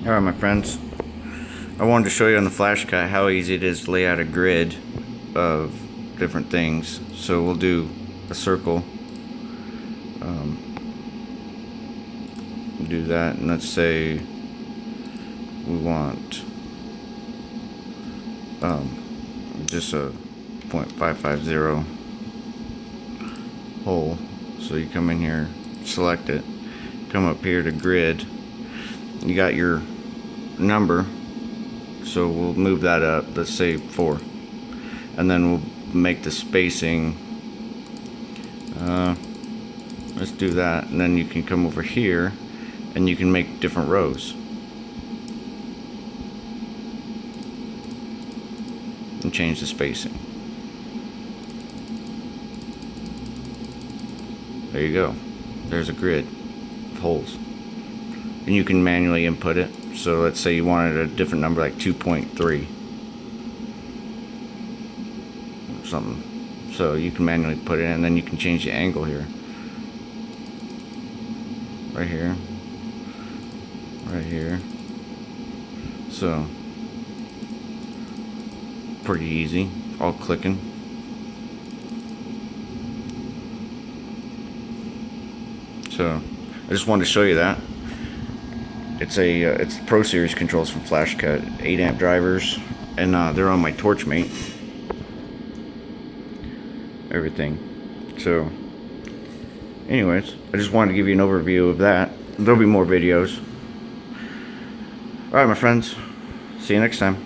Alright my friends, I wanted to show you on the Flashcut how easy it is to lay out a grid of different things. So we'll do a circle, do that, and let's say we want just a 0.550 hole. So you come in here, select it, come up here to grid, you got your number, so we'll move that up, let's say 4, and then we'll make the spacing, let's do that, and then you can come over here and you can make different rows and change the spacing. There you go, there's a grid of holes, and you can manually input it. So let's say you wanted a different number, like 2.3 or something, so you can manually put it in, and then you can change the angle here, right here, right here. So pretty easy, all clicking. So I just wanted to show you that. It's the Pro Series controls from Flashcut, 8-amp drivers, and they're on my torchmate, everything. So anyways, I just wanted to give you an overview of that. There'll be more videos. Alright my friends, see you next time.